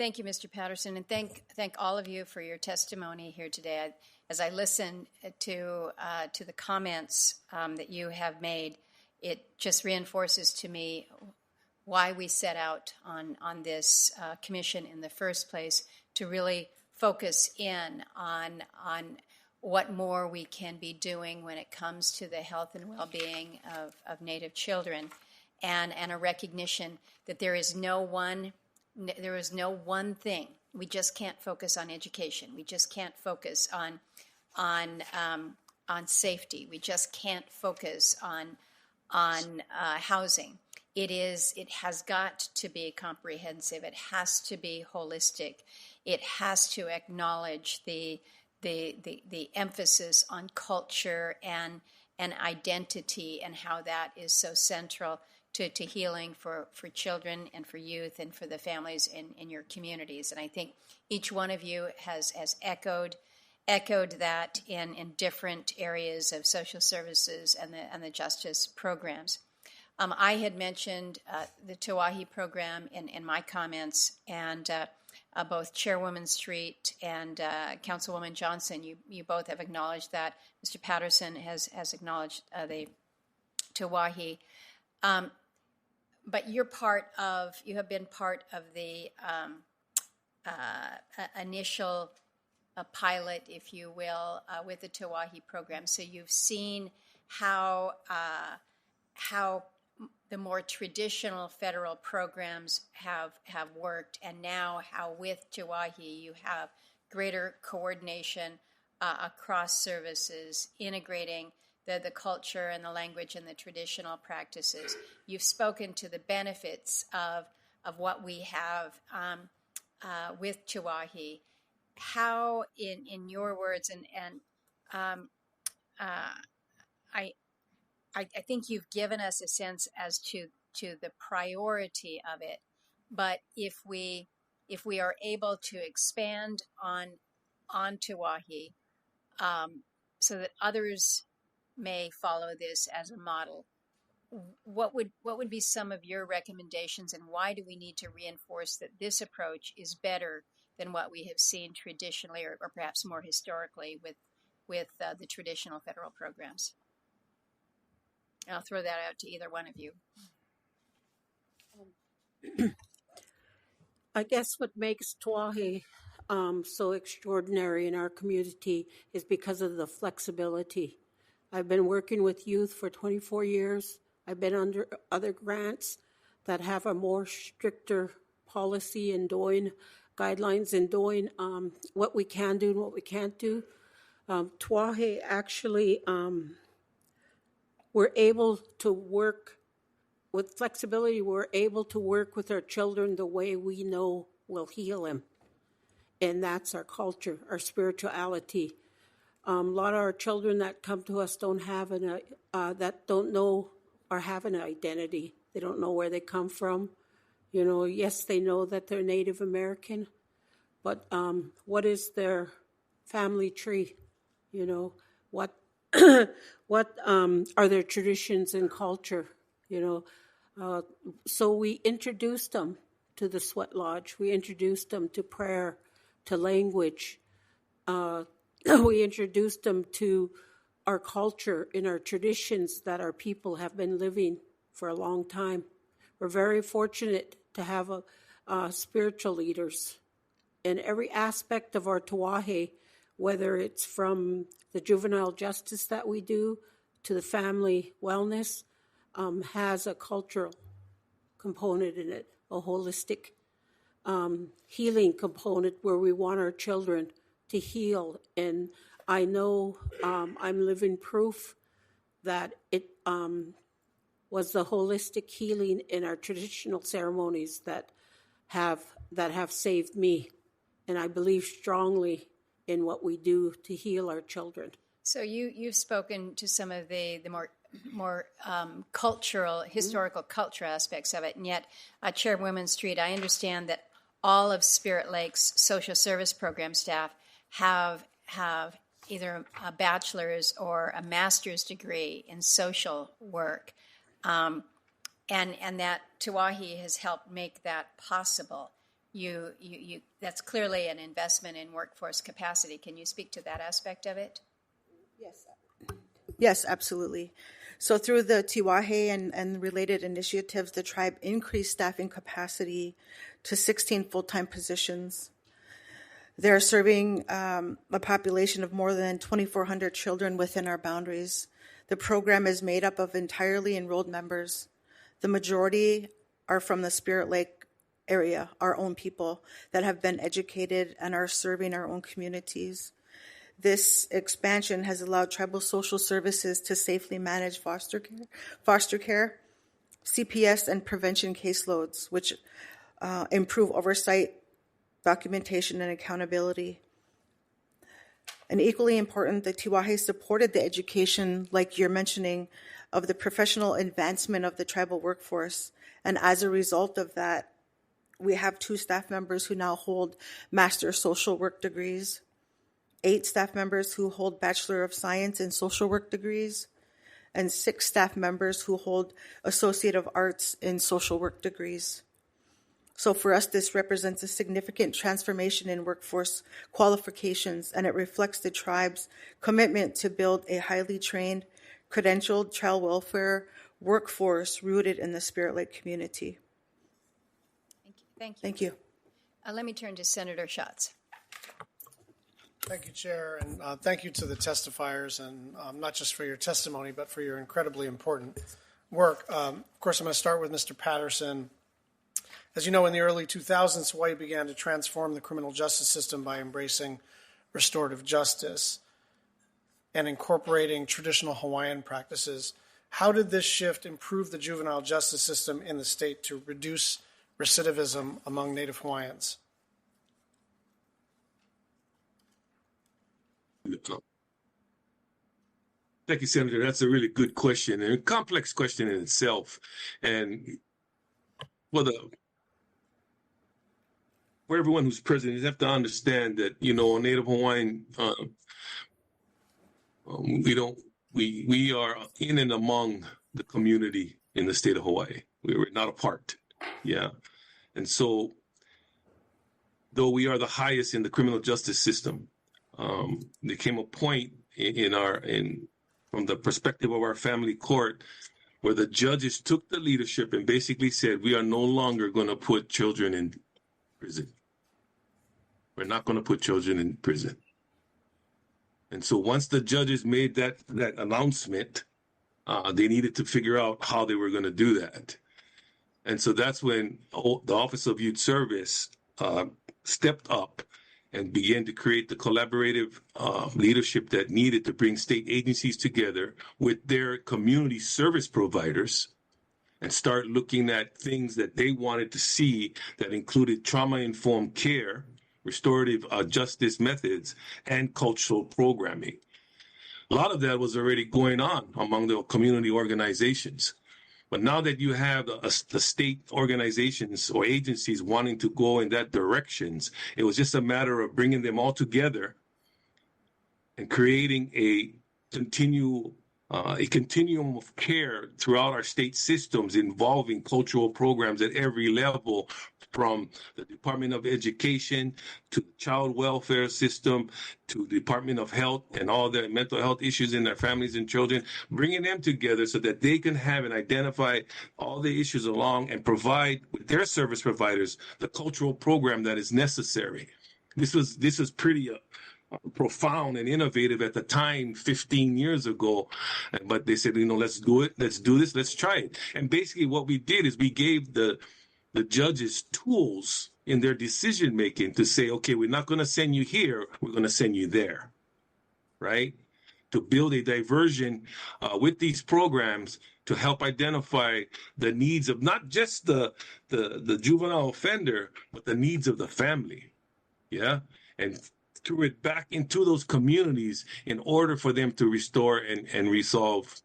Thank you, Mr. Patterson, and thank all of you for your testimony here today. As I listen to the comments that you have made, it just reinforces to me why we set out on this commission in the first place, to really focus in on what more we can be doing when it comes to the health and well-being of Native children, and a recognition that there is no one thing. We just can't focus on education. We just can't focus on safety. We just can't focus on housing. It has got to be comprehensive. It has to be holistic. It has to acknowledge the emphasis on culture and identity, and how that is so central to healing for children and for youth and for the families in your communities. And I think each one of you has echoed that in different areas of social services and the justice programs. I had mentioned the Tauahi program in my comments, and both Chairwoman Street and Councilwoman Johnson, you both have acknowledged that. Mr. Patterson has acknowledged the Tauahi. But you have been part of the initial pilot, if you will, with the Tauahi program. So you've seen how the more traditional federal programs have worked, and now how with Tauahi you have greater coordination across services, integrating the culture and the language and the traditional practices. You've spoken to the benefits of what we have with Tauahi. How, in your words, and I think you've given us a sense as to the priority of it, but if we are able to expand on Tauahi, so that others may follow this as a model, what would be some of your recommendations, and why do we need to reinforce that this approach is better than what we have seen traditionally, or perhaps more historically with the traditional federal programs? And I'll throw that out to either one of you. I guess what makes Tauahi so extraordinary in our community is because of the flexibility. I've been working with youth for 24 years. I've been under other grants that have a more stricter policy in doing guidelines and doing what we can do and what we can't do. Tauahi actually, we're able to work with flexibility. We're able to work with our children the way we know will heal them. And that's our culture, our spirituality. A lot of our children that come to us don't know or have an identity. They don't know where they come from. You know, yes, they know that they're Native American, but what is their family tree? You know, what are their traditions and culture? You know, so we introduced them to the Sweat Lodge. We introduced them to prayer, to language. We introduced them to our culture and our traditions that our people have been living for a long time. We're very fortunate to have spiritual leaders in every aspect of our Tauahi, whether it's from the juvenile justice that we do to the family wellness, has a cultural component in it, a holistic healing component where we want our children to heal. And I know I'm living proof that it was the holistic healing in our traditional ceremonies that have saved me. And I believe strongly in what we do to heal our children. So you've spoken to some of the more cultural, historical culture aspects of it, and yet Chairwoman Street, I understand that all of Spirit Lake's social service program staff have either a bachelor's or a master's degree in social work, and that Tauahi has helped make that possible. that's clearly an investment in workforce capacity. Can you speak to that aspect of it? Yes, absolutely. So through the Tiwahe and related initiatives, the tribe increased staffing capacity to 16 full-time positions. They're serving a population of more than 2,400 children within our boundaries. The program is made up of entirely enrolled members. The majority are from the Spirit Lake area, our own people that have been educated and are serving our own communities. This expansion has allowed tribal social services to safely manage foster care, CPS, and prevention caseloads, which improve oversight, documentation, and accountability. And equally important, the Tiwahe supported the education, like you're mentioning, of the professional advancement of the tribal workforce. And as a result of that, we have 2 staff members who now hold Master Social Work degrees, 8 staff members who hold Bachelor of Science in Social Work degrees, and 6 staff members who hold Associate of Arts in Social Work degrees. So for us, this represents a significant transformation in workforce qualifications, and it reflects the tribe's commitment to build a highly trained, credentialed child welfare workforce rooted in the Spirit Lake community. Thank you. Thank you. Let me turn to Senator Schatz. Thank you, Chair, and thank you to the testifiers, and not just for your testimony, but for your incredibly important work. Of course, I'm going to start with Mr. Patterson. As you know, in the early 2000s, Hawaii began to transform the criminal justice system by embracing restorative justice and incorporating traditional Hawaiian practices. How did this shift improve the juvenile justice system in the state to reduce recidivism among Native Hawaiians? Thank you, Senator. That's a really good question and a complex question in itself. And for everyone who's present, you have to understand that, Native Hawaiian, we are in and among the community in the state of Hawaii. We're not apart. Yeah. And so, though we are the highest in the criminal justice system, there came a point from the perspective of our family court where the judges took the leadership and basically said, we are no longer going to put children in prison. We're not going to put children in prison. And so once the judges made that announcement, they needed to figure out how they were going to do that. And so that's when the Office of Youth Service stepped up and began to create the collaborative leadership that needed to bring state agencies together with their community service providers and start looking at things that they wanted to see that included trauma-informed care, restorative justice methods, and cultural programming. A lot of that was already going on among the community organizations. But now that you have the state organizations or agencies wanting to go in that directions, it was just a matter of bringing them all together and creating a continuum of care throughout our state systems involving cultural programs at every level, from the Department of Education to the child welfare system to the Department of Health and all the mental health issues in their families and children, bringing them together so that they can have and identify all the issues along and provide with their service providers the cultural program that is necessary. This was pretty profound and innovative at the time 15 years ago, but they said, let's do it, let's do this, let's try it. And basically what we did is we gave the judges tools in their decision making to say, okay, we're not going to send you here, we're going to send you there, right? To build a diversion with these programs to help identify the needs of not just the juvenile offender, but the needs of the family, yeah? And threw it back into those communities in order for them to restore and resolve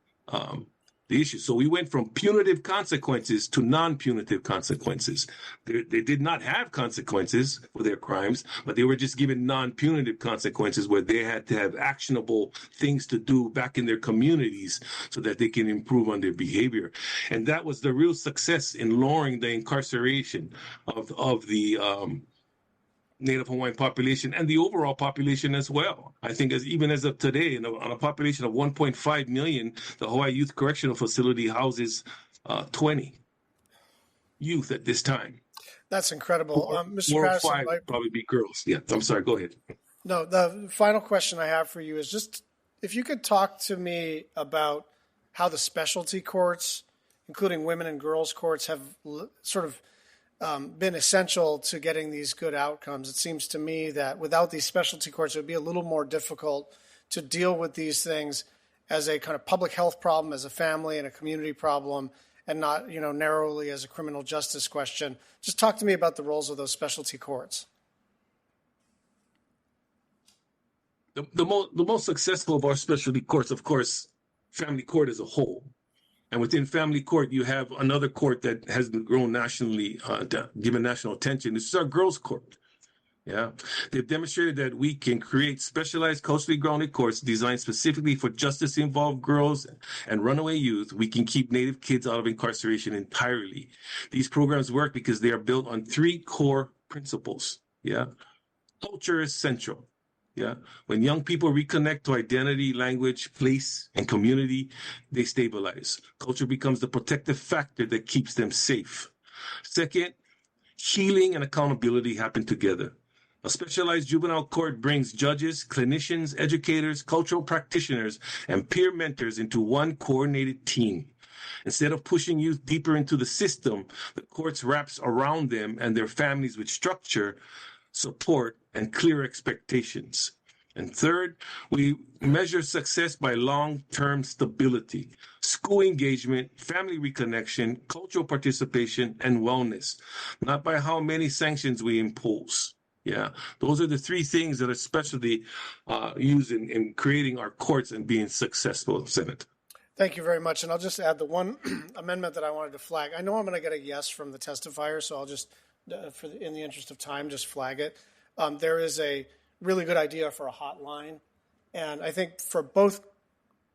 the issue. So we went from punitive consequences to non-punitive consequences. They did not have consequences for their crimes, but they were just given non-punitive consequences where they had to have actionable things to do back in their communities so that they can improve on their behavior. And that was the real success in lowering the incarceration of the Native Hawaiian population and the overall population as well. I think even as of today, on a population of 1.5 million, the Hawaii Youth Correctional Facility houses 20 youth at this time. That's incredible. Mr. 4 or Patterson, 5 would probably be girls. Yeah, I'm sorry, go ahead. No, the final question I have for you is just if you could talk to me about how the specialty courts, including women and girls courts, have sort of been essential to getting these good outcomes. It seems to me that without these specialty courts, it would be a little more difficult to deal with these things as a kind of public health problem, as a family and a community problem, and not, narrowly as a criminal justice question. Just talk to me about the roles of those specialty courts. The most successful of our specialty courts, of course, family court as a whole. And within family court, you have another court that has grown nationally, given national attention. This is our girls' court. Yeah, they've demonstrated that we can create specialized culturally grounded courts designed specifically for justice-involved girls and runaway youth. We can keep Native kids out of incarceration entirely. These programs work because they are built on 3 core principles. Yeah, culture is central. Yeah. When young people reconnect to identity, language, place, and community, they stabilize. Culture becomes the protective factor that keeps them safe. Second, healing and accountability happen together. A specialized juvenile court brings judges, clinicians, educators, cultural practitioners, and peer mentors into one coordinated team. Instead of pushing youth deeper into the system, the courts wraps around them and their families with structure, support, and clear expectations. And third, we measure success by long-term stability, school engagement, family reconnection, cultural participation, and wellness, not by how many sanctions we impose. Yeah, those are the 3 things that are especially used in creating our courts and being successful, Senate. Thank you very much. And I'll just add the one amendment that I wanted to flag. I know I'm going to get a yes from the testifier, so I'll just, in the interest of time, just flag it. There is a really good idea for a hotline. And I think for both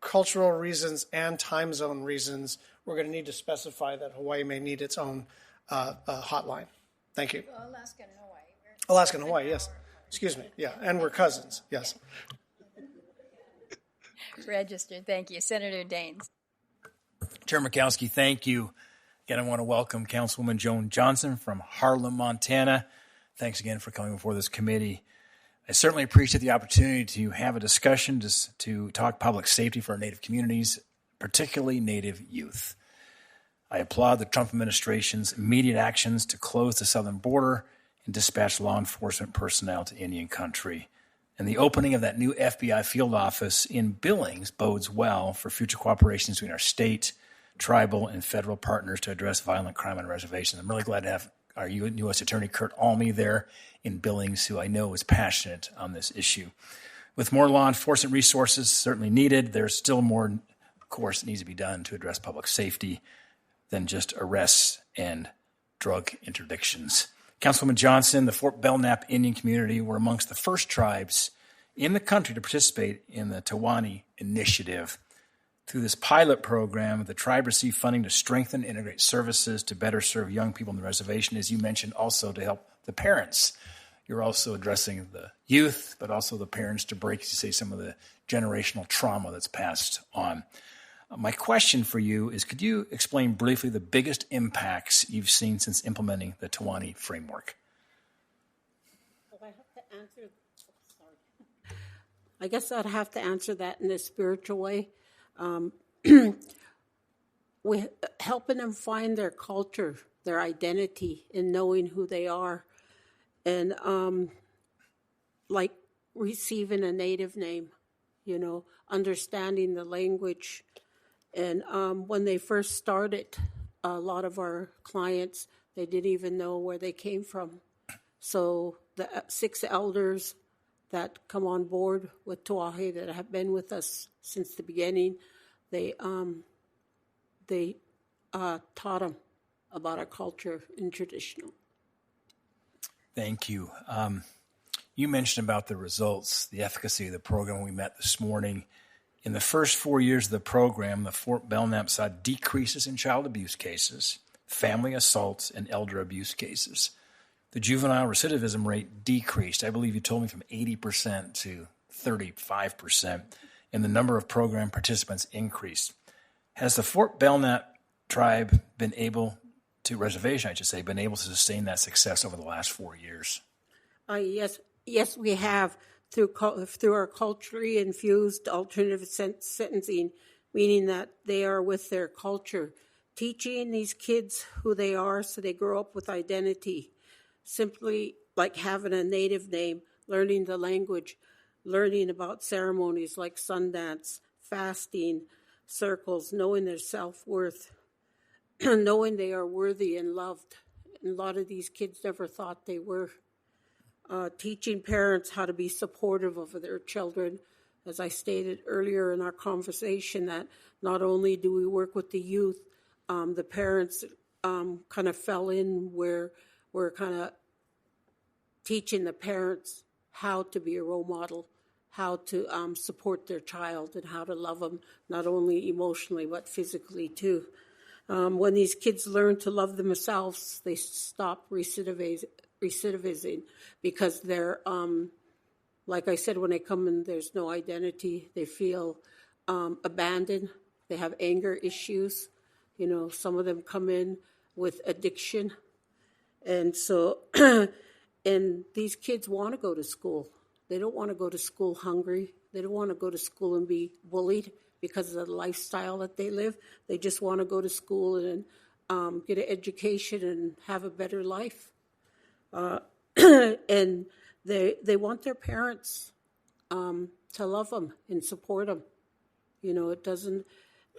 cultural reasons and time zone reasons, we're going to need to specify that Hawaii may need its own hotline. Thank you. Well, Alaska and Hawaii. Alaska and Hawaii, yes. Excuse me. Yeah, and we're cousins, yes. Registered. Thank you. Senator Daines. Chair Murkowski, thank you. Again, I want to welcome Councilwoman Joan Johnson from Harlem, Montana. Thanks again for coming before this committee. I certainly appreciate the opportunity to have a discussion to talk public safety for our Native communities, particularly Native youth. I applaud the Trump administration's immediate actions to close the southern border and dispatch law enforcement personnel to Indian country. And the opening of that new FBI field office in Billings bodes well for future cooperation between our state, tribal, and federal partners to address violent crime on reservations. I'm really glad to have our U.S. Attorney Kurt Almy there in Billings, who I know is passionate on this issue. With more law enforcement resources certainly needed, there's still more, of course, that needs to be done to address public safety than just arrests and drug interdictions. Councilwoman Johnson, the Fort Belknap Indian community were amongst the first tribes in the country to participate in the Tawani Initiative. Through this pilot program, the tribe received funding to strengthen and integrate services to better serve young people on the reservation, as you mentioned, also to help the parents. You're also addressing the youth, but also the parents to break, as you say, some of the generational trauma that's passed on. My question for you is, could you explain briefly the biggest impacts you've seen since implementing the Tawani framework? I have to answer. Sorry. I guess I'd have to answer that in a spiritual way. We're helping them find their culture, their identity, in knowing who they are, and like receiving a native name, understanding the language. And when they first started, a lot of our clients, they didn't even know where they came from. So the 6 elders that come on board with Tuahe that have been with us since the beginning, they they taught them about our culture and traditional. Thank you. You mentioned about the results, the efficacy of the program we met this morning. In the first 4 years of the program, the Fort Belknap saw decreases in child abuse cases, family assaults, and elder abuse cases. The juvenile recidivism rate decreased, I believe you told me, from 80% to 35%, and the number of program participants increased. Has the Fort Belknap tribe been able to, reservation I should say, been able to sustain that success over the last 4 years? Yes, we have through our culturally infused alternative sentencing, meaning that they are with their culture, teaching these kids who they are so they grow up with identity, simply like having a native name, learning the language, learning about ceremonies like Sundance, fasting, circles, knowing their self-worth, knowing they are worthy and loved. And a lot of these kids never thought they were. Teaching parents how to be supportive of their children. As I stated earlier in our conversation, that not only do we work with the youth, the parents kind of fell in where we're kind of teaching the parents how to be a role model, how to support their child, and how to love them, not only emotionally but physically too. When these kids learn to love themselves, they stop recidivizing because they're, like I said, when they come in, there's no identity. They feel abandoned. They have anger issues. You know, some of them come in with addiction. And so, and these kids want to go to school. They don't want to go to school hungry. They don't want to go to school and be bullied because of the lifestyle that they live. They just want to go to school and get an education and have a better life. And they want their parents to love them and support them. You know, it doesn't,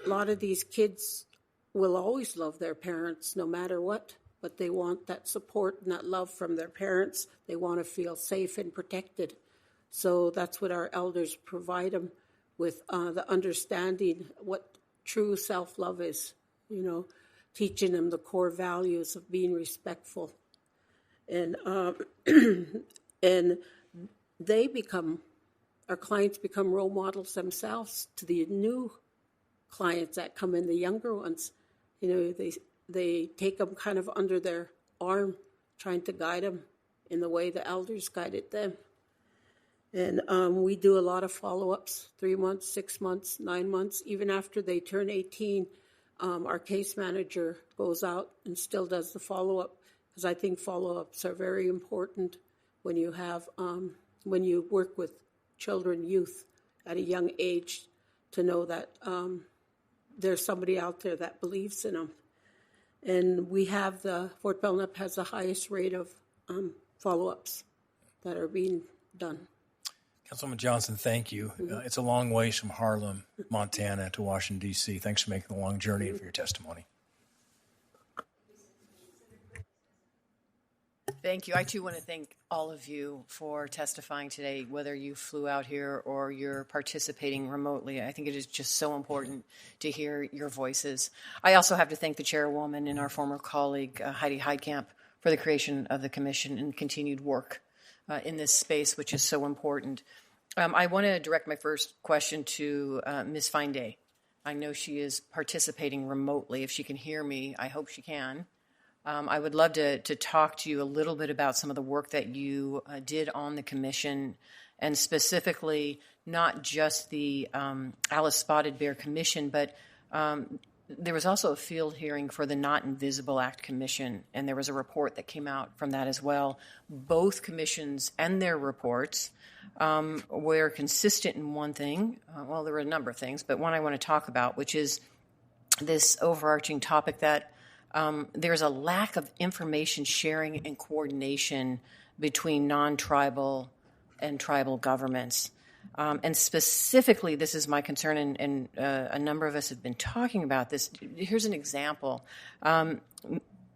a lot of these kids will always love their parents no matter what, but they want that support and that love from their parents. They want to feel safe and protected. So that's what our elders provide them with, the understanding what true self-love is, you know, teaching them the core values of being respectful. And and they become, our clients become role models themselves to the new clients that come in, the younger ones. You know, they take them kind of under their arm, trying to guide them in the way the elders guided them. And we do a lot of follow-ups, 3 months, 6 months, 9 months. Even after they turn 18, our case manager goes out and still does the follow-up, because I think follow-ups are very important when you have, when you work with children, youth at a young age, to know that there's somebody out there that believes in them. And we have Fort Belknap has the highest rate of follow-ups that are being done. Councilwoman Johnson, thank you. It's a long ways from Harlem, Montana to Washington, D.C. Thanks for making the long journey and for your testimony. Thank you. I, too, want to thank all of you for testifying today, whether you flew out here or you're participating remotely. I think it is just so important to hear your voices. I also have to thank the chairwoman and our former colleague, Heidi Heidkamp, for the creation of the commission and continued work in this space, which is so important. I want to direct my first question to Ms. Fineday. I know she is participating remotely. If she can hear me, I hope she can. I would love to talk to you a little bit about some of the work that you did on the commission, and specifically not just the Alice Spotted Bear Commission, but there was also a field hearing for the Not Invisible Act Commission, and there was a report that came out from that as well. Both commissions and their reports were consistent in one thing. Well, there were a number of things, but one I want to talk about, which is this overarching topic that there's a lack of information sharing and coordination between non-tribal and tribal governments. And specifically, this is my concern, and a number of us have been talking about this. Here's an example.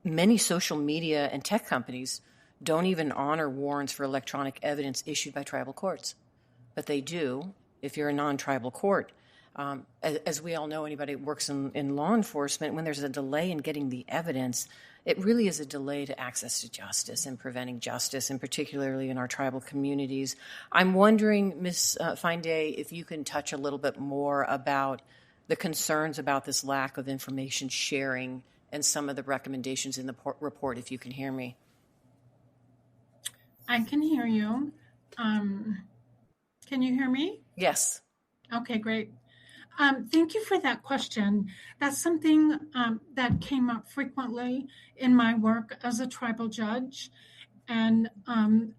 Many social media and tech companies don't even honor warrants for electronic evidence issued by tribal courts, but they do if you're a non-tribal court. As we all know, anybody who works in law enforcement, when there's a delay in getting the evidence, it really is a delay to access to justice and preventing justice, and particularly in our tribal communities. I'm wondering, Ms. Fineday, if you can touch a little bit more about the concerns about this lack of information sharing and some of the recommendations in the report, if you can hear me. I can hear you. Can you hear me? Yes. Okay, great. Thank you for that question. That's something that came up frequently in my work as a tribal judge. And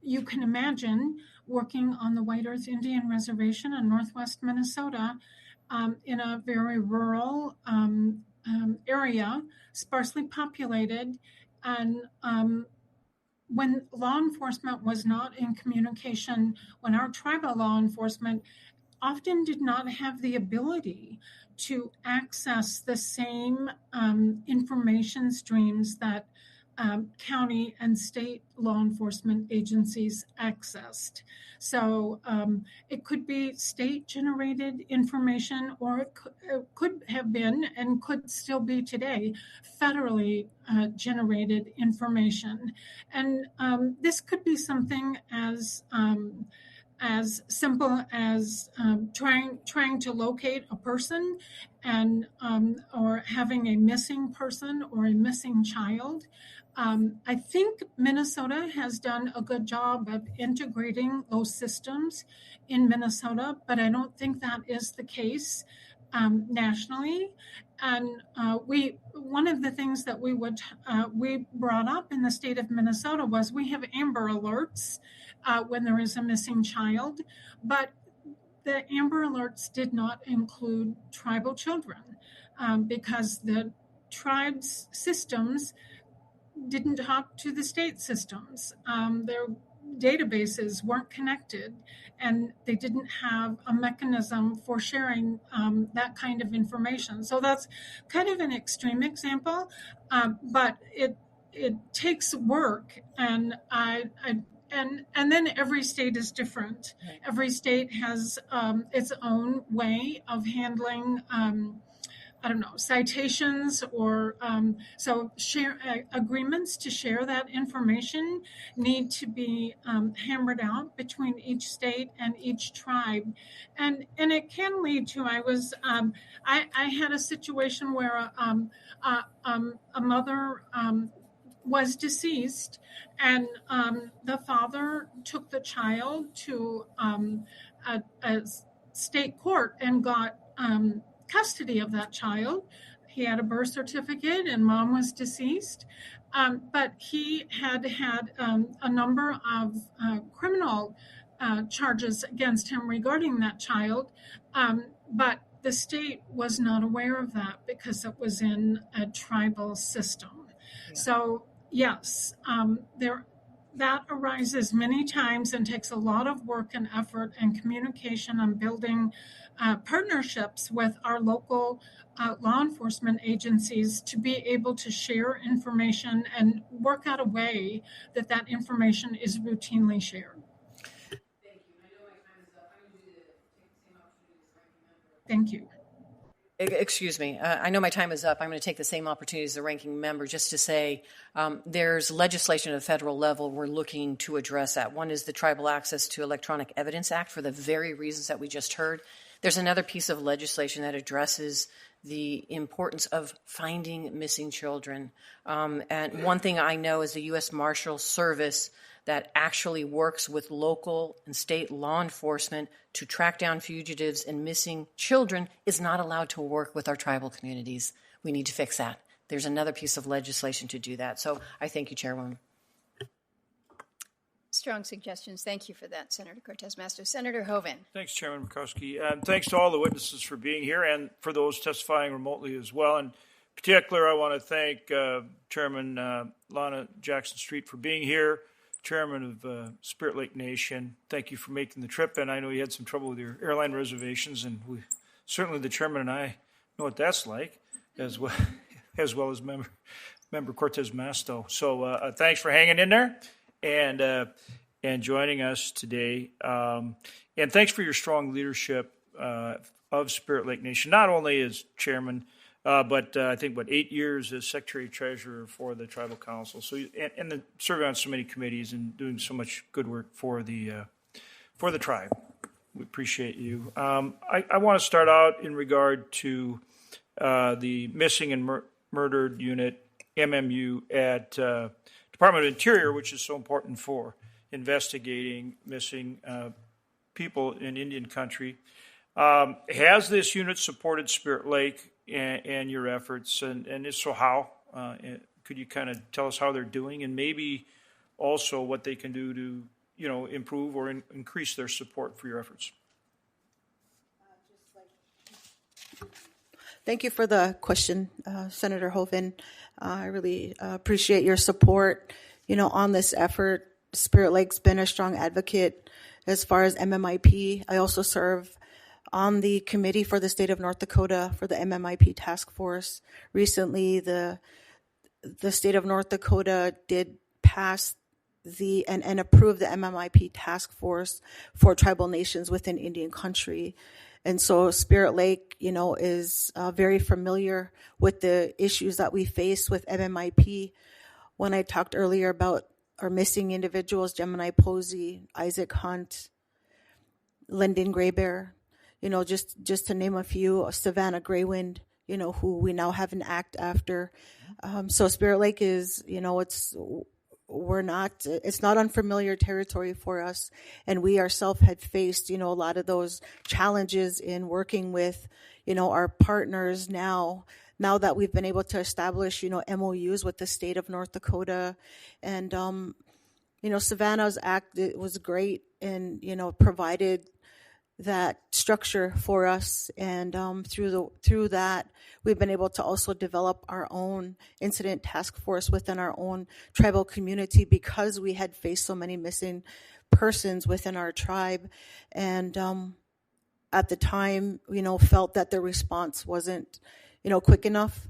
you can imagine working on the White Earth Indian Reservation in northwest Minnesota in a very rural area, sparsely populated. And when law enforcement was not in communication, when our tribal law enforcement often did not have the ability to access the same information streams that county and state law enforcement agencies accessed. So it could be state-generated information, or it could have been and could still be today federally generated information. And this could be something as simple as trying to locate a person and or having a missing person or a missing child. I think Minnesota has done a good job of integrating those systems in Minnesota, but I don't think that is the case nationally. And one of the things that we brought up in the state of Minnesota was we have Amber Alerts when there is a missing child, but the Amber Alerts did not include tribal children because the tribe's systems didn't talk to the state systems. Their databases weren't connected, and they didn't have a mechanism for sharing that kind of information. So that's kind of an extreme example, but it takes work, and and then every state is different. Right. Every state has its own way of handling citations or so agreements to share that information need to be hammered out between each state and each tribe, and it can lead to. I had a situation where a mother was deceased, and the father took the child to a state court and got custody of that child. He had a birth certificate and mom was deceased, but he had a number of criminal charges against him regarding that child, but the state was not aware of that because it was in a tribal system. Yeah. So yes, that arises many times and takes a lot of work and effort and communication on building partnerships with our local law enforcement agencies to be able to share information and work out a way that information is routinely shared. Thank you. I know my time is up. I'm going to take the same opportunity as ranking member. Thank you. Excuse me. I know my time is up. I'm going to take the same opportunity as the ranking member just to say there's legislation at a federal level we're looking to address that. One is the Tribal Access to Electronic Evidence Act for the very reasons that we just heard. There's another piece of legislation that addresses the importance of finding missing children. And one thing I know is the U.S. Marshal Service that actually works with local and state law enforcement to track down fugitives and missing children is not allowed to work with our tribal communities. We need to fix that. There's another piece of legislation to do that. So I thank you, Chairwoman. Strong suggestions. Thank you for that, Senator Cortez-Masto. Senator Hoeven. Thanks, Chairman Murkowski. And thanks to all the witnesses for being here and for those testifying remotely as well. In particular, I want to thank Chairman Lonna Jackson Street for being here, Chairman of Spirit Lake Nation. Thank you for making the trip. And I know you had some trouble with your airline reservations, and certainly the Chairman and I know what that's like, as well as Member Cortez-Masto. So thanks for hanging in there and joining us today. And thanks for your strong leadership of Spirit Lake Nation, not only as chairman, but I think, 8 years as secretary-treasurer for the Tribal Council. So, and serving on so many committees and doing so much good work for the tribe. We appreciate you. I want to start out in regard to the Missing and Murdered Unit, MMU, at Department of Interior, which is so important for investigating missing people in Indian country. Has this unit supported Spirit Lake and your efforts? And if so, how? Could you kind of tell us how they're doing, and maybe also what they can do to improve or increase their support for your efforts? Thank you for the question, Senator Hoven. I really appreciate your support, on this effort. Spirit Lake's been a strong advocate as far as MMIP. I also serve on the committee for the state of North Dakota for the MMIP task force. Recently, the state of North Dakota did pass and approve the MMIP task force for tribal nations within Indian country. And so Spirit Lake, is very familiar with the issues that we face with MMIP. When I talked earlier about our missing individuals, Gemini Posey, Isaac Hunt, Lyndon Graybear, just to name a few, Savannah Graywind, who we now have an act after. So Spirit Lake is, it's not unfamiliar territory for us. And we ourselves had faced, a lot of those challenges in working with, our partners now that we've been able to establish, MOUs with the state of North Dakota. And, Savannah's act, it was great and, provided that structure for us. And through that, we've been able to also develop our own incident task force within our own tribal community because we had faced so many missing persons within our tribe. And at the time, felt that the response wasn't, quick enough.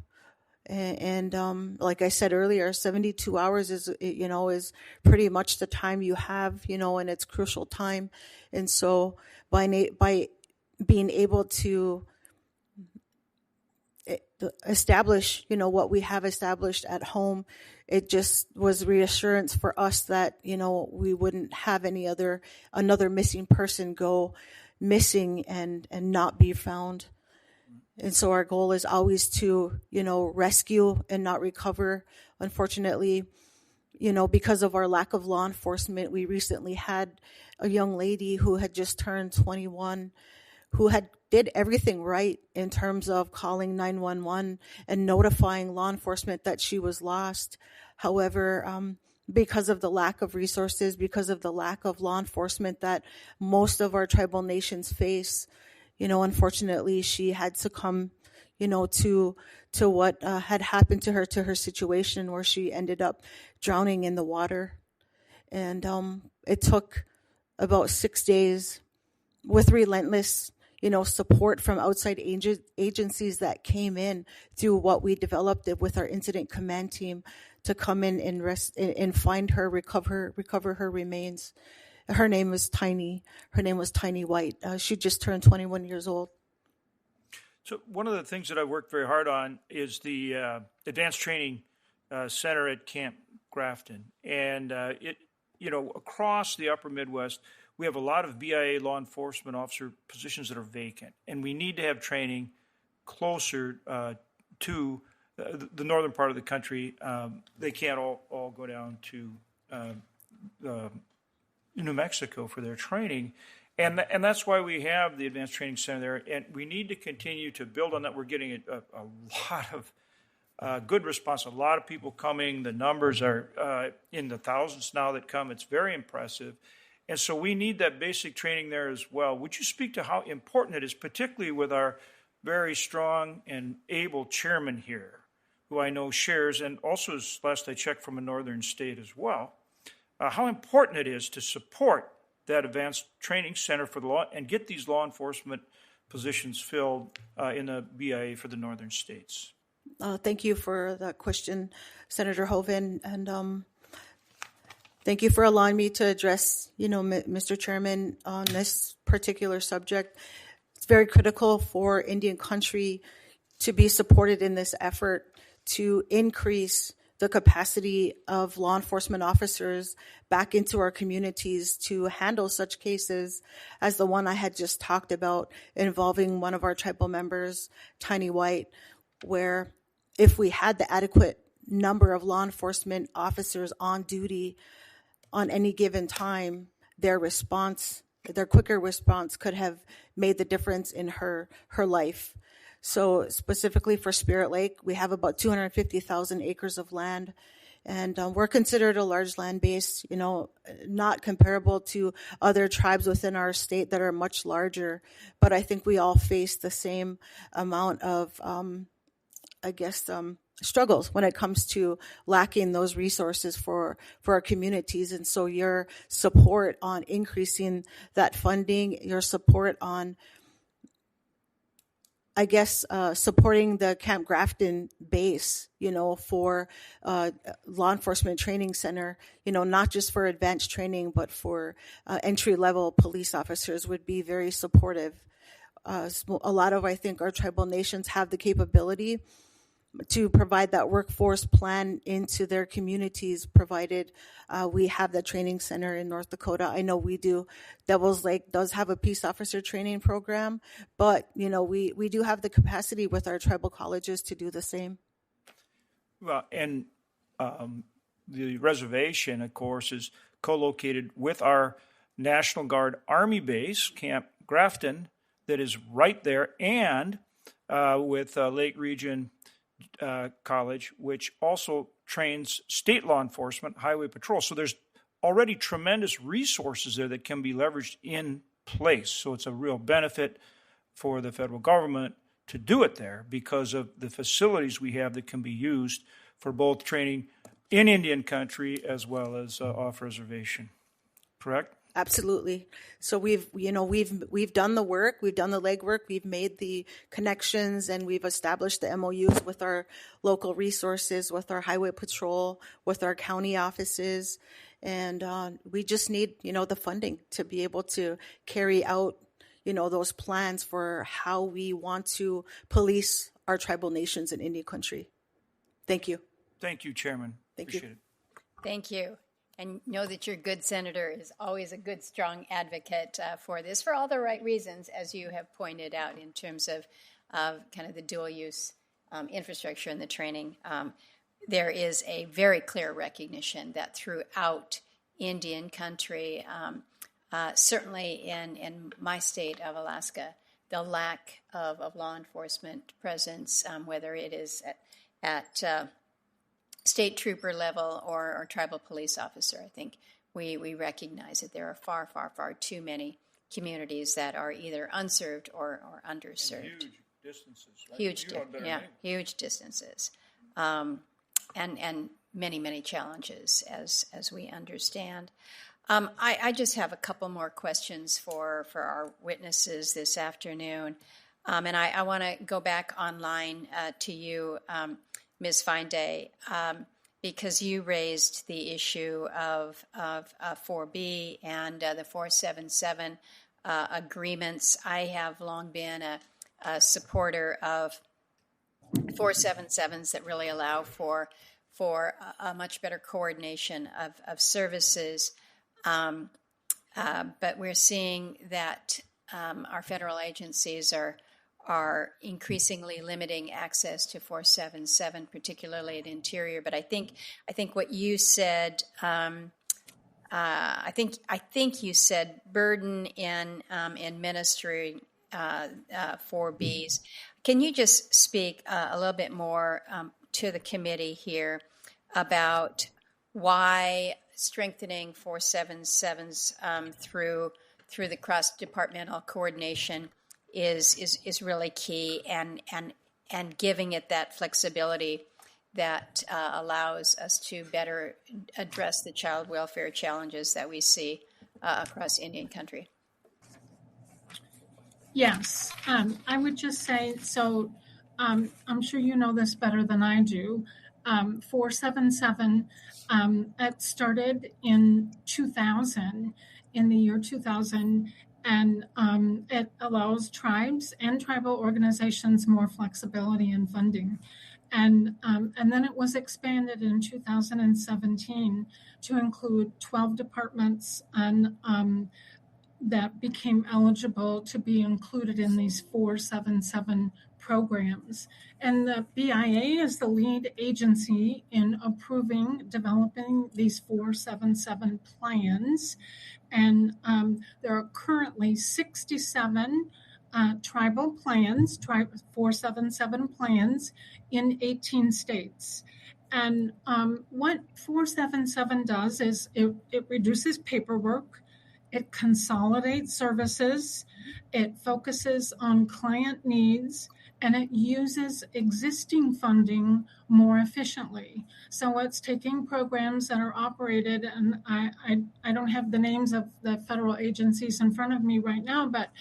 And like I said earlier, 72 hours is pretty much the time you have, and it's crucial time. And so by being able to establish, what we have established at home, it just was reassurance for us that, we wouldn't have another missing person go missing and not be found. And so our goal is always to, rescue and not recover. Unfortunately, because of our lack of law enforcement, we recently had a young lady who had just turned 21, who did everything right in terms of calling 911 and notifying law enforcement that she was lost. However, because of the lack of resources, because of the lack of law enforcement that most of our tribal nations face, unfortunately, she had succumbed, to what had happened to her situation where she ended up drowning in the water. And it took about 6 days with relentless, support from outside agencies that came in through what we developed with our incident command team to come in and find her, recover her remains. Her name was Tiny. Her name was Tiny White. She just turned 21 years old. So one of the things that I worked very hard on is the Advanced Training Center at Camp Grafton. And across the upper Midwest, we have a lot of BIA law enforcement officer positions that are vacant. And we need to have training closer to the northern part of the country. They can't all go down to New Mexico for their training. And that's why we have the Advanced Training Center there. And we need to continue to build on that. We're getting a lot of good response. A lot of people coming. The numbers are in the thousands now that come. It's very impressive. And so we need that basic training there as well. Would you speak to how important it is, particularly with our very strong and able chairman here, who I know shares, and also, as last I checked, from a northern state as well, how important it is to support that Advanced Training Center for the law and get these law enforcement positions filled in the BIA for the northern states? Thank you for that question, Senator Hoven, and thank you for allowing me to address, Mr. Chairman, on this particular subject. very critical for Indian country to be supported in this effort to increase the capacity of law enforcement officers back into our communities to handle such cases as the one I had just talked about involving one of our tribal members, Tiny White, where if we had the adequate number of law enforcement officers on duty on any given time, their quicker response could have made the difference in her life. So specifically for Spirit Lake, we have about 250,000 acres of land, and we're considered a large land base, not comparable to other tribes within our state that are much larger. But I think we all face the same amount of, struggles when it comes to lacking those resources for our communities. And so your support on increasing that funding, your support on supporting the Camp Grafton base, for law enforcement training center, not just for advanced training, but for entry-level police officers would be very supportive. A lot of, I think, our tribal nations have the capability to provide that workforce plan into their communities, provided we have the training center in North Dakota. I know we do. Devils Lake does have a peace officer training program, but we do have the capacity with our tribal colleges to do the same. Well, and the reservation, of course, is co-located with our National Guard Army base, Camp Grafton, that is right there, and with Lake Region College, which also trains state law enforcement, highway patrol. So there's already tremendous resources there that can be leveraged in place. So it's a real benefit for the federal government to do it there because of the facilities we have that can be used for both training in Indian country as well as off reservation. Correct? Absolutely. So we've done the work, we've done the legwork, we've made the connections, and we've established the MOUs with our local resources, with our highway patrol, with our county offices, and we just need, the funding to be able to carry out, those plans for how we want to police our tribal nations in Indian country. Thank you. Thank you, Chairman. Appreciate it. Thank you. And know that your good senator is always a good, strong advocate for this, for all the right reasons, as you have pointed out, in terms of kind of the dual-use infrastructure and the training. There is a very clear recognition that throughout Indian country, certainly in my state of Alaska, the lack of law enforcement presence, whether it is at state trooper level or tribal police officer, I think we recognize that there are far, far, far too many communities that are either unserved or underserved. And huge distances. Right? Huge distances, and many, many challenges as we understand. I just have a couple more questions for our witnesses this afternoon, and I want to go back online to you, Ms. Fineday, because you raised the issue of 4B and the 477 agreements. I have long been a supporter of 477s that really allow for a much better coordination of services. But we're seeing that our federal agencies are increasingly limiting access to 477, particularly at Interior. But I think what you said, I think you said burden in administering 4Bs. Can you just speak a little bit more to the committee here about why strengthening 477s through the cross-departmental coordination is really key, and giving it that flexibility that allows us to better address the child welfare challenges that we see across Indian country? Yes, I would just say, so I'm sure you know this better than I do. 477, it started in 2000, in the year 2000, and it allows tribes and tribal organizations more flexibility in funding. And then it was expanded in 2017 to include 12 departments and that became eligible to be included in these 477 programs. And the BIA is the lead agency in developing these 477 plans. And there are currently 67 tribal plans, 477 plans in 18 states. And what 477 does is it reduces paperwork, it consolidates services, it focuses on client needs, and it uses existing funding more efficiently. So it's taking programs that are operated, and I don't have the names of the federal agencies in front of me right now, but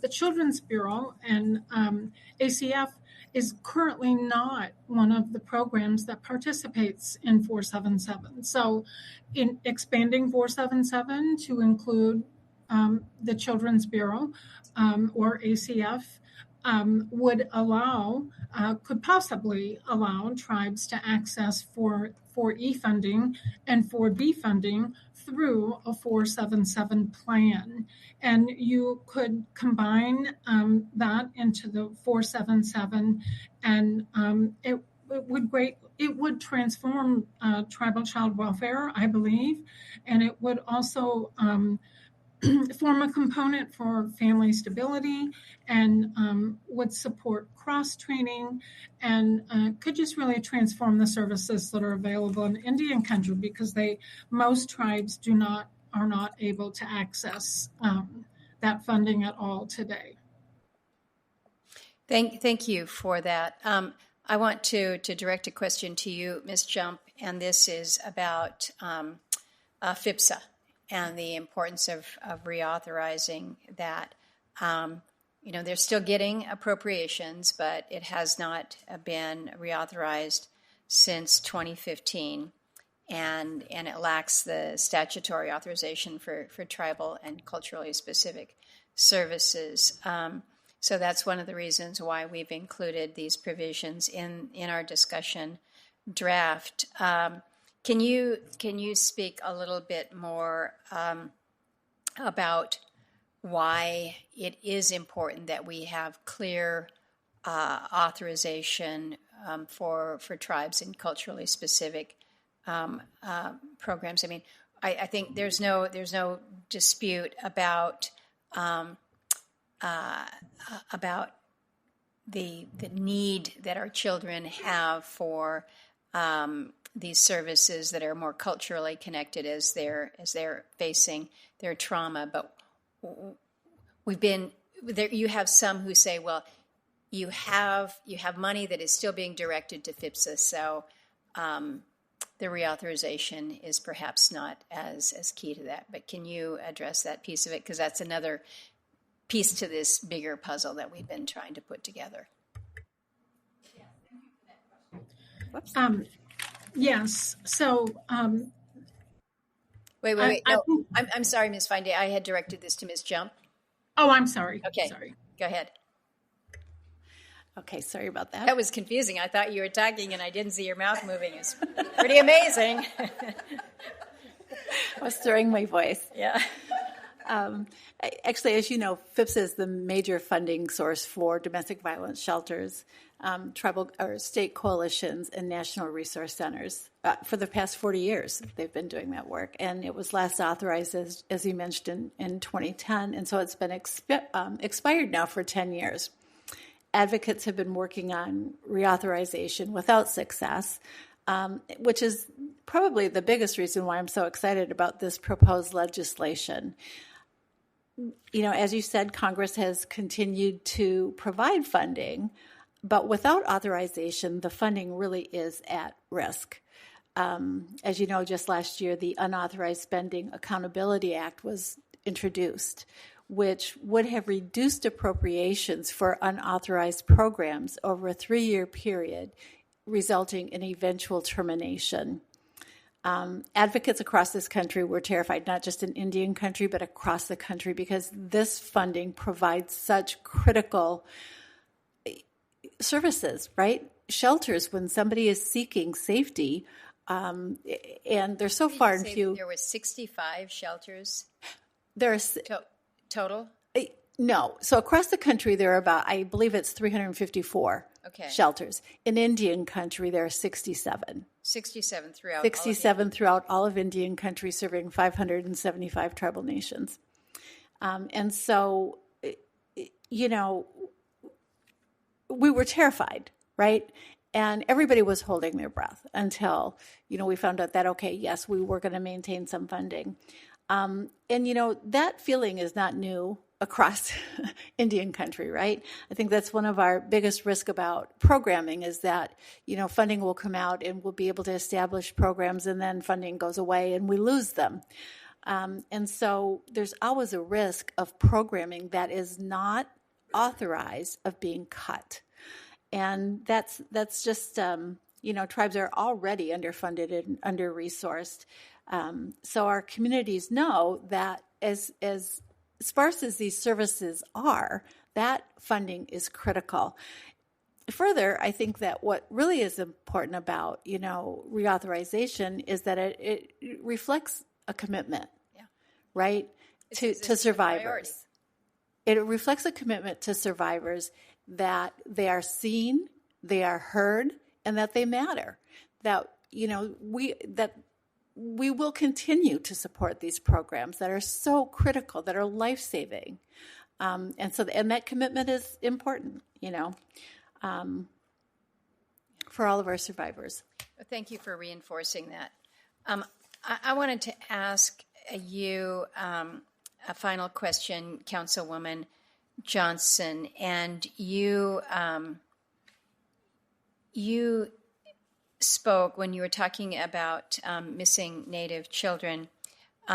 the Children's Bureau and ACF is currently not one of the programs that participates in 477. So in expanding 477 to include the Children's Bureau or ACF could possibly allow tribes to access 4E funding and 4B funding through a 477 plan. And you could combine that into the 477, and it would transform tribal child welfare, I believe, and it would also form a component for family stability and would support cross-training and could just really transform the services that are available in Indian country, because most tribes are not able to access that funding at all today. Thank you for that. I want to direct a question to you, Ms. Jump, and this is about FIPSA and the importance of reauthorizing that. They're still getting appropriations, but it has not been reauthorized since 2015, and it lacks the statutory authorization for tribal and culturally specific services. So that's one of the reasons why we've included these provisions in our discussion draft. Can you speak a little bit more about why it is important that we have clear authorization for tribes and culturally specific programs? I mean, I think there's no dispute about the need that our children have for these services that are more culturally connected as they're facing their trauma. But we've been there. You have some who say, well, you have money that is still being directed to FIPSA, so the reauthorization is perhaps not as key to that. But can you address that piece of it? Because that's another piece to this bigger puzzle that we've been trying to put together. Yes. So, wait. No, I'm sorry, Ms. Fineday. I had directed this to Ms. Jump. Oh, I'm sorry. Okay. Sorry. Go ahead. Okay, sorry about that. That was confusing. I thought you were talking and I didn't see your mouth moving. It's pretty amazing. I was throwing my voice. Yeah. Actually, as you know, FIPSA is the major funding source for domestic violence shelters, tribal or state coalitions, and national resource centers. For the past 40 years, they've been doing that work. And it was last authorized, as you mentioned, in 2010. And so it's been expired now for 10 years. Advocates have been working on reauthorization without success, which is probably the biggest reason why I'm so excited about this proposed legislation. As you said, Congress has continued to provide funding, but without authorization, the funding really is at risk. As you know, just last year, the Unauthorized Spending Accountability Act was introduced, which would have reduced appropriations for unauthorized programs over a 3-year period, resulting in eventual termination. Advocates across this country were terrified, not just in Indian country, but across the country, because this funding provides such critical services, right? Shelters, when somebody is seeking safety, and they're so far and few. There were 65 shelters There's total? No. So across the country, there are about, I believe it's 354 shelters. In Indian country, there are 67. 67 throughout 67 throughout all of Indian country, serving 575 tribal nations. And so, we were terrified, right? And everybody was holding their breath until, we found out that, okay, yes, we were going to maintain some funding. And, that feeling is not new across Indian country, right? I think that's one of our biggest risk about programming is that, funding will come out and we'll be able to establish programs and then funding goes away and we lose them. And so there's always a risk of programming that is not authorized of being cut. And that's just, tribes are already underfunded and under-resourced. So our communities know that as sparse as these services are, that funding is critical. Further, I think that what really is important about, reauthorization is that it reflects a commitment, right, to survivors. It reflects a commitment to survivors that they are seen, they are heard, and that they matter. That, we will continue to support these programs that are so critical, that are life-saving. And that commitment is important, for all of our survivors. Thank you for reinforcing that. I wanted to ask you a final question, Councilwoman Johnson, and you spoke when you were talking about missing Native children.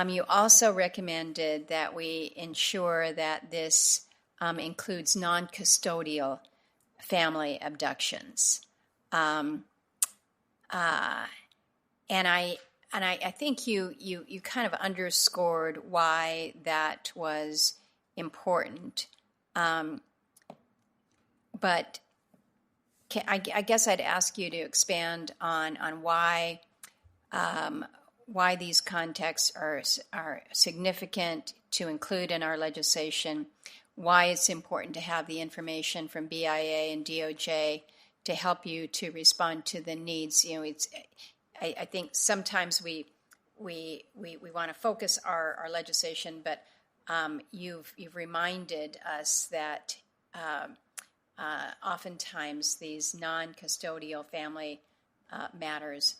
You also recommended that we ensure that this includes non-custodial family abductions, and I think you kind of underscored why that was important, but. I guess I'd ask you to expand on why these contexts are significant to include in our legislation, why it's important to have the information from BIA and DOJ to help you to respond to the needs. I think sometimes we want to focus our legislation, but you've reminded us that. Oftentimes, these non-custodial family matters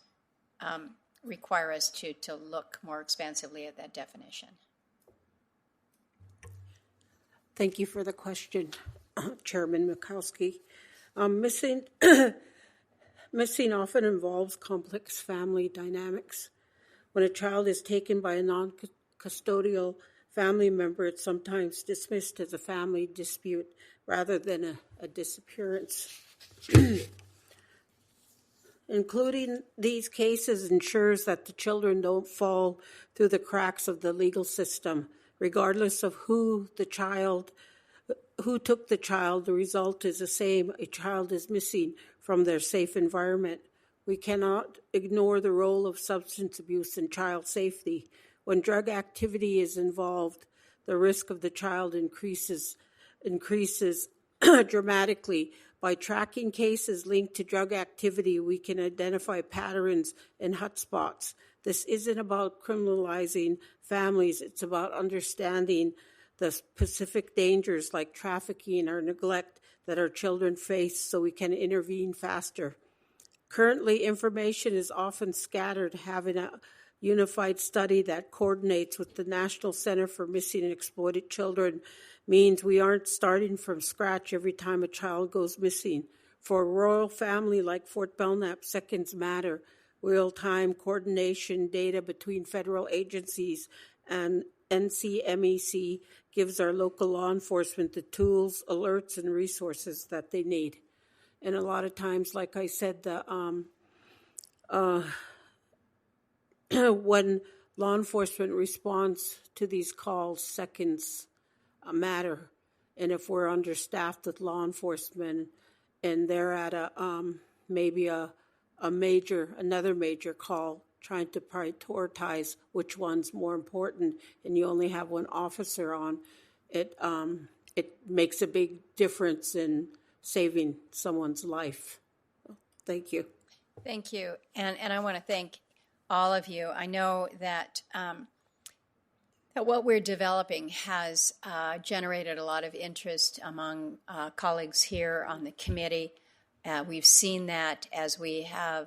require us to look more expansively at that definition. Thank you for the question, Chairman Mikowski. Missing often involves complex family dynamics. When a child is taken by a non-custodial family member, it's sometimes dismissed as a family dispute rather than a disappearance. Including these cases ensures that the children don't fall through the cracks of the legal system. Regardless of who took the child, the result is the same. A child is missing from their safe environment. We cannot ignore the role of substance abuse in child safety. When drug activity is involved, the risk of the child increases dramatically. By tracking cases linked to drug activity, we can identify patterns and hotspots. This isn't about criminalizing families. It's about understanding the specific dangers like trafficking or neglect that our children face so we can intervene faster. Currently, information is often scattered. Having a unified study that coordinates with the National Center for Missing and Exploited Children means we aren't starting from scratch every time a child goes missing. For a royal family like Fort Belknap, seconds matter. Real-time coordination data between federal agencies and NCMEC gives our local law enforcement the tools, alerts, and resources that they need. And a lot of times, like I said, when law enforcement responds to these calls, seconds matter. And if we're understaffed with law enforcement and they're at maybe another major call, trying to prioritize which one's more important, and you only have one officer on, it makes a big difference in saving someone's life. Thank you. Thank you. And I want to thank all of you. I know that that what we're developing has generated a lot of interest among colleagues here on the committee. We've seen that as we have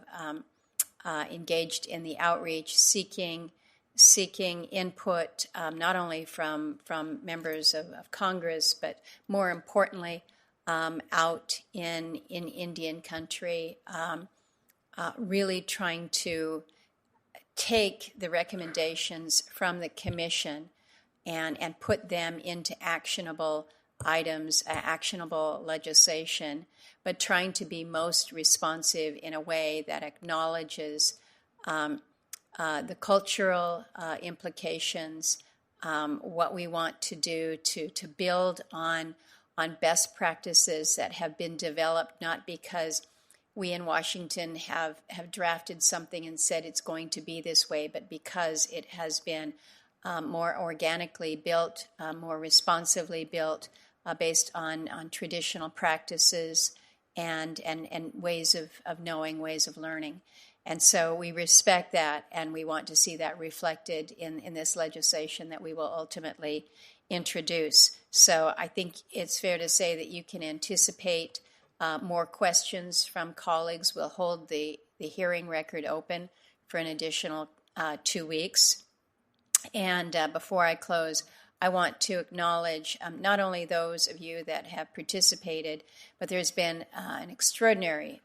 engaged in the outreach, seeking input not only from members of Congress, but more importantly, out in Indian country, really trying to take the recommendations from the commission and put them into actionable items, actionable legislation, but trying to be most responsive in a way that acknowledges the cultural implications, what we want to do to build on best practices that have been developed, not because we in Washington have drafted something and said it's going to be this way, but because it has been more organically built, more responsively built, based on traditional practices and ways of knowing, ways of learning. And so we respect that, and we want to see that reflected in this legislation that we will ultimately introduce. So I think it's fair to say that you can anticipate more questions from colleagues. We'll hold the hearing record open for an additional 2 weeks. And before I close, I want to acknowledge not only those of you that have participated, but there's been an extraordinary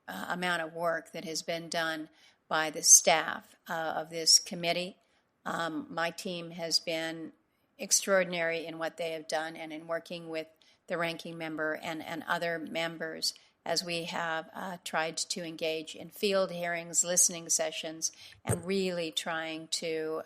amount of work that has been done by the staff of this committee. My team has been extraordinary in what they have done and in working with the ranking member and other members as we have tried to engage in field hearings, listening sessions, and really trying to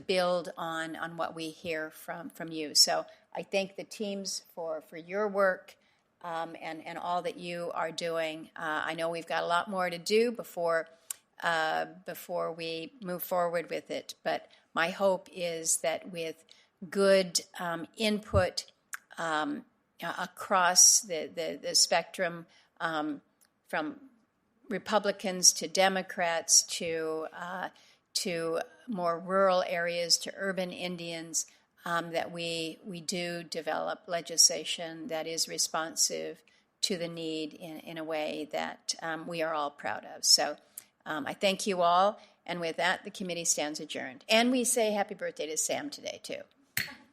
build on what we hear from you. So I thank the teams for your work and all that you are doing. I know we've got a lot more to do before we move forward with it, but my hope is that with good input across the spectrum, from Republicans to Democrats to more rural areas to urban Indians, that we do develop legislation that is responsive to the need in a way that we are all proud of. So I thank you all, and with that, the committee stands adjourned. And we say happy birthday to Sam today, too.